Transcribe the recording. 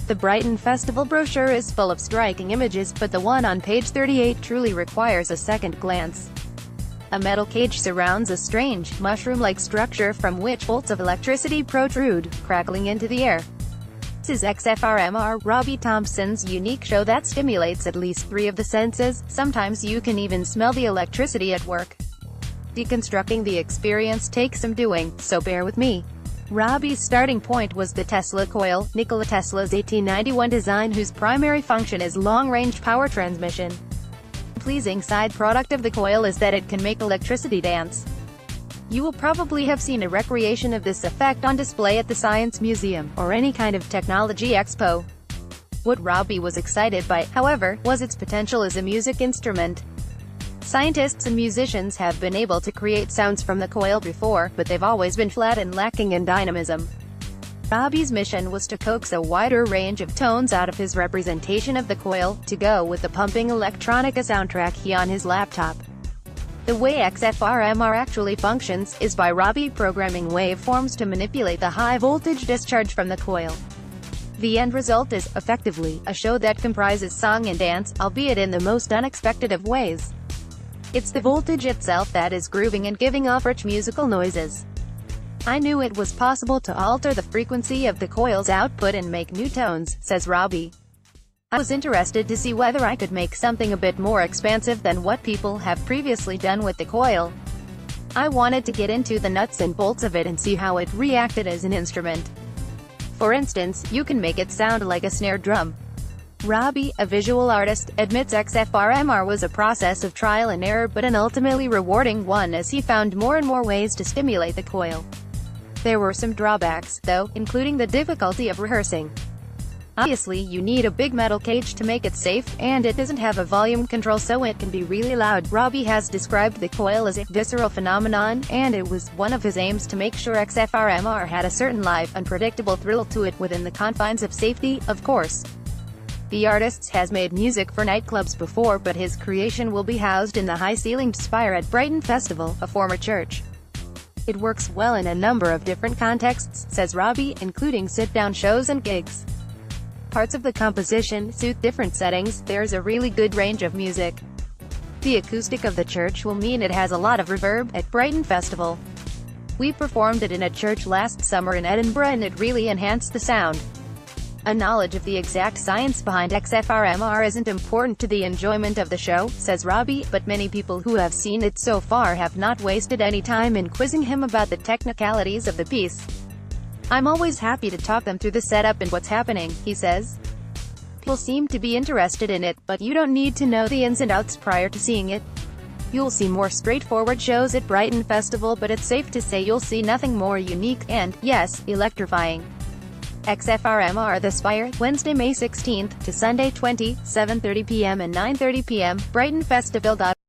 The Brighton Festival brochure is full of striking images, but the one on page 38 truly requires a second glance. A metal cage surrounds a strange, mushroom-like structure from which bolts of electricity protrude, crackling into the air. This is XFRMR, Robbie Thompson's unique show that stimulates at least 3 of the senses. Sometimes you can even smell the electricity at work. Deconstructing the experience takes some doing, so bear with me. Robbie's starting point was the Tesla Coil, Nikola Tesla's 1891 design, whose primary function is long-range power transmission. The pleasing side product of the coil is that it can make electricity dance. You will probably have seen a recreation of this effect on display at the Science Museum, or any kind of technology expo. What Robbie was excited by, however, was its potential as a music instrument. Scientists and musicians have been able to create sounds from the coil before, but they've always been flat and lacking in dynamism. Robbie's mission was to coax a wider range of tones out of his representation of the coil, to go with the pumping electronica soundtrack he on his laptop. The way XFRMR actually functions is by Robbie programming waveforms to manipulate the high-voltage discharge from the coil. The end result is, effectively, a show that comprises song and dance, albeit in the most unexpected of ways. It's the voltage itself that is grooving and giving off rich musical noises. I knew it was possible to alter the frequency of the coil's output and make new tones, says Robbie. I was interested to see whether I could make something a bit more expansive than what people have previously done with the coil. I wanted to get into the nuts and bolts of it and see how it reacted as an instrument. For instance, you can make it sound like a snare drum. Robbie, a visual artist, admits XFRMR was a process of trial and error, but an ultimately rewarding one as he found more and more ways to stimulate the coil. There were some drawbacks, though, including the difficulty of rehearsing. Obviously, you need a big metal cage to make it safe, and it doesn't have a volume control, so it can be really loud. Robbie has described the coil as a visceral phenomenon, and it was one of his aims to make sure XFRMR had a certain live, unpredictable thrill to it within the confines of safety, of course. The artist has made music for nightclubs before, but his creation will be housed in the high-ceilinged spire at Brighton Festival, a former church. It works well in a number of different contexts, says Robbie, including sit-down shows and gigs. Parts of the composition suit different settings. There's a really good range of music. The acoustic of the church will mean it has a lot of reverb at Brighton Festival. We performed it in a church last summer in Edinburgh and it really enhanced the sound. A knowledge of the exact science behind XFRMR isn't important to the enjoyment of the show, says Robbie, but many people who have seen it so far have not wasted any time in quizzing him about the technicalities of the piece. I'm always happy to talk them through the setup and what's happening, he says. People seem to be interested in it, but you don't need to know the ins and outs prior to seeing it. You'll see more straightforward shows at Brighton Festival, but it's safe to say you'll see nothing more unique and, yes, electrifying. XFRMR The Spire, Wednesday, May 16th to Sunday 20, 7:30 p.m. and 9:30 p.m. BrightonFestival.org